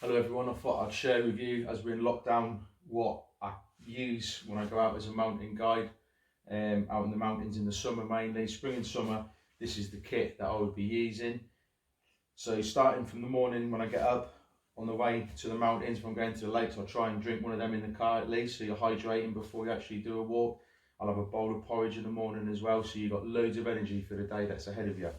Hello everyone, I thought I'd share with you as we're in lockdown what I use when I go out as a mountain guide, out in the mountains in the summer mainly. Spring and summer, this is the kit that I would be using. So starting from the morning when I get up, on the way to the mountains, if I'm going to the lakes, I'll try and drink one of them in the car at least, so you're hydrating before you actually do a walk. I'll have a bowl of porridge in the morning as well, so you've got loads of energy for the day that's ahead of you.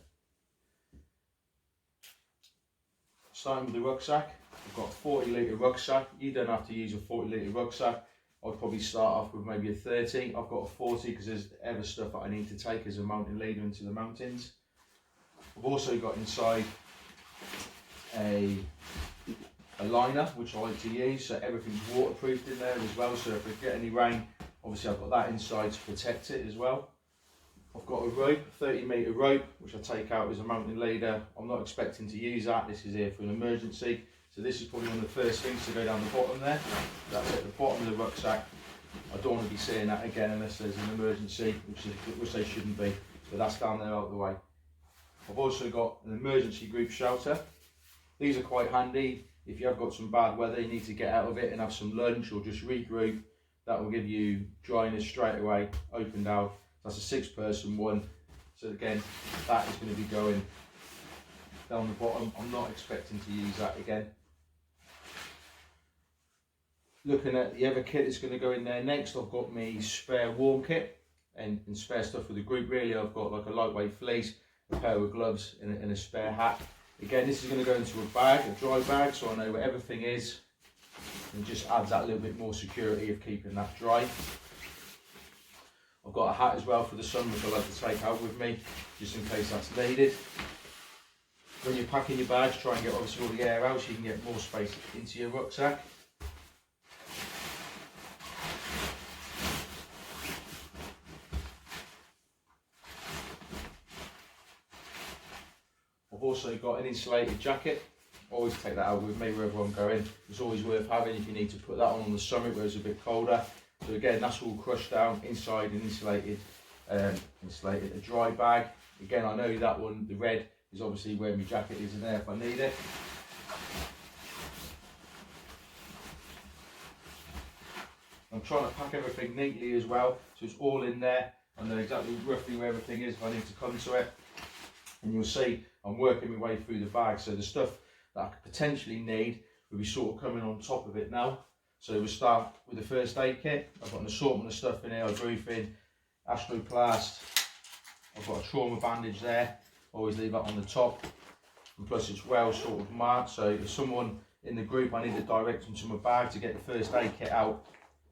Starting with the rucksack, I've got a 40 litre rucksack. You don't have to use a 40 litre rucksack. I'd probably start off with maybe a 30. I've got a 40 because there's ever stuff that I need to take as a mountain leader into the mountains. I've also got inside a liner which I like to use, so everything's waterproofed in there as well, so if I get any rain, obviously I've got that inside to protect it as well. I've got a rope, 30 metre rope, which I take out as a mountain leader. I'm not expecting to use that, this is here for an emergency. So this is probably one of the first things to go down the bottom there. That's at the bottom of the rucksack. I don't want to be seeing that again unless there's an emergency, which there shouldn't be. So that's down there out of the way. I've also got an emergency group shelter. These are quite handy. If you have got some bad weather, you need to get out of it and have some lunch or just regroup. That will give you dryness straight away, opened out. That's a 6-person one. So again, that is going to be going down the bottom. I'm not expecting to use that again. Looking at the other kit that's going to go in there next, I've got my spare warm kit and spare stuff for the group really. I've got like a lightweight fleece, a pair of gloves and a spare hat. Again, this is going to go into a bag, a dry bag, so I know where everything is. And just adds that little bit more security of keeping that dry. I've got a hat as well for the sun, which I like to take out with me, just in case that's needed. When you're packing your bags, try and get obviously all the air out so you can get more space into your rucksack. I've also got an insulated jacket. Always take that out with me wherever I'm going. It's always worth having if you need to put that on the summit where it's a bit colder. So again, that's all crushed down inside and insulated, a dry bag. Again, I know that one, the red, is obviously where my jacket is in there if I need it. I'm trying to pack everything neatly as well, so it's all in there. I know exactly roughly where everything is if I need to come to it. And you'll see I'm working my way through the bag, so the stuff that I could potentially need will be sort of coming on top of it now. So we'll start with the first aid kit. I've got an assortment of stuff in here, ibuprofen, astroplast. I've got a trauma bandage there, always leave that on the top. And plus it's well sort of marked, so if someone in the group, I need to direct them to my bag to get the first aid kit out,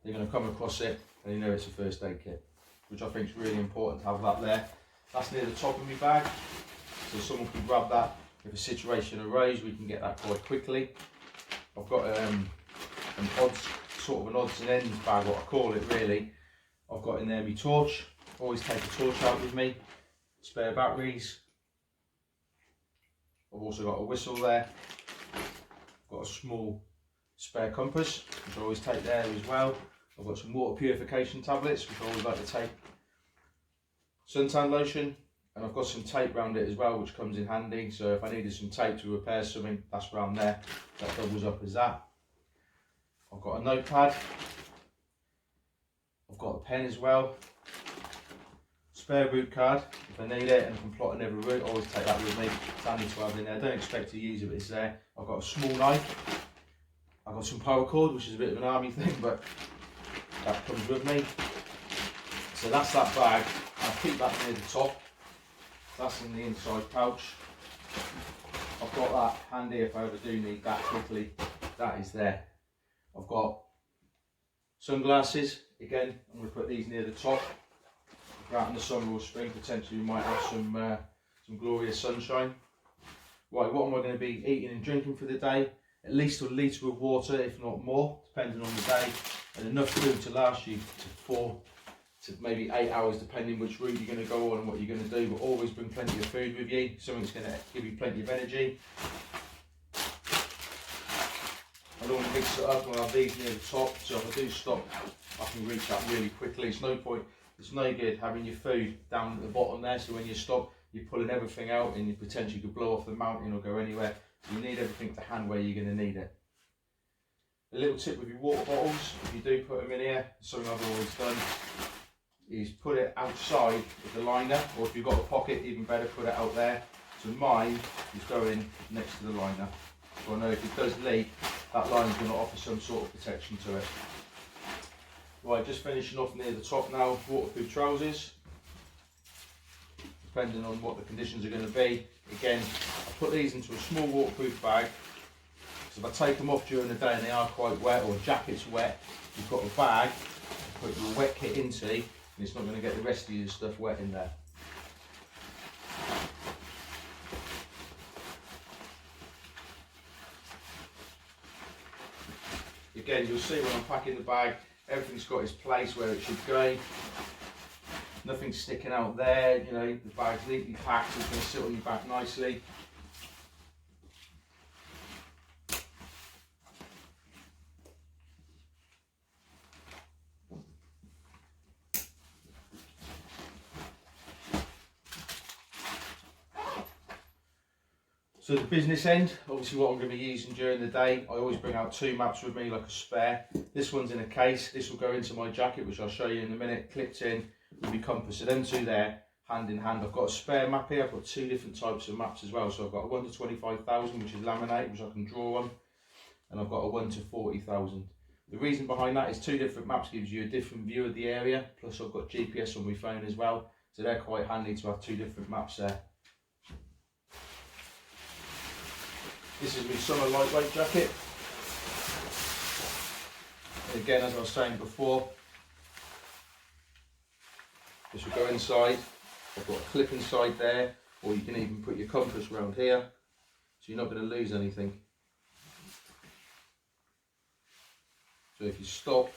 they're going to come across it and they know it's a first aid kit, which I think is really important to have that there. That's near the top of my bag, so someone can grab that. If a situation arose, we can get that quite quickly. I've got an odds and ends bag, what I call it really. I've got in there my torch, always take a torch out with me, spare batteries. I've also got a whistle there. I've got a small spare compass, which I always take there as well. I've got some water purification tablets, which I always like to take. Suntan lotion, and I've got some tape around it as well, which comes in handy. So if I needed some tape to repair something, that's around there. That doubles up as that. I've got a notepad. I've got a pen as well. Spare route card if I need it, and if I'm plotting every route, I always take that with me. It's handy to have in there. I don't expect to use it, but it's there. I've got a small knife. I've got some paracord, which is a bit of an army thing, but that comes with me. So that's that bag. I'll keep that near the top. That's in the inside pouch. I've got that handy if I ever do need that quickly. That is there. I've got sunglasses. Again, I'm going to put these near the top. Out in the summer or spring, potentially we might have some glorious sunshine. Right, what am I going to be eating and drinking for the day? At least a litre of water, if not more, depending on the day, and enough food to last you to 4 to maybe 8 hours, depending which route you're going to go on and what you're going to do. But always bring plenty of food with you, something that's going to give you plenty of energy. I don't want to mix it up. I'll have these near the top, so if I do stop, I can reach that really quickly. It's no point. It's no good having your food down at the bottom there, so when you stop, you're pulling everything out and you potentially could blow off the mountain or go anywhere. So you need everything to hand where you're going to need it. A little tip with your water bottles, if you do put them in here, something I've always done, is put it outside of the liner, or if you've got a pocket, even better, put it out there. So mine is going next to the liner. So I know if it does leak, that line's going to offer some sort of protection to it. Right, just finishing off near the top now, waterproof trousers. Depending on what the conditions are going to be. Again, I put these into a small waterproof bag. So if I take them off during the day and they are quite wet, or a jacket's wet, you've got a bag to put your wet kit into, and it's not going to get the rest of your stuff wet in there. Again, you'll see when I'm packing the bag, everything's got its place where it should go. Nothing's sticking out there, you know, the bag's neatly packed, so it's going to sit on your back nicely. So the business end, obviously what I'm going to be using during the day, I always bring out 2 maps with me like a spare. This one's in a case, this will go into my jacket, which I'll show you in a minute, clipped in with my compass. So them 2 there, hand in hand. I've got a spare map here, I've got 2 different types of maps as well. So I've got a 1 to 25,000, which is laminate, which I can draw on, and I've got a 1 to 40,000. The reason behind that is 2 different maps gives you a different view of the area, plus I've got GPS on my phone as well, so they're quite handy to have 2 different maps there. This is my summer lightweight jacket. And again, as I was saying before, this will go inside. I've got a clip inside there, or you can even put your compass around here, so you're not going to lose anything. So if you stop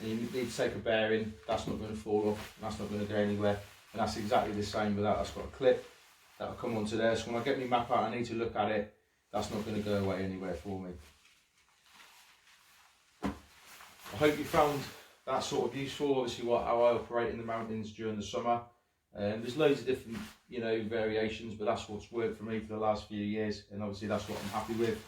and you need to take a bearing, that's not going to fall off, that's not going to go anywhere. And that's exactly the same with that. That's got a clip that'll come onto there, so when I get my map out, I need to look at it. That's not going to go away anywhere for me. I hope you found that sort of useful. Obviously, how I operate in the mountains during the summer. There's loads of different, variations, but that's what's worked for me for the last few years, and obviously that's what I'm happy with.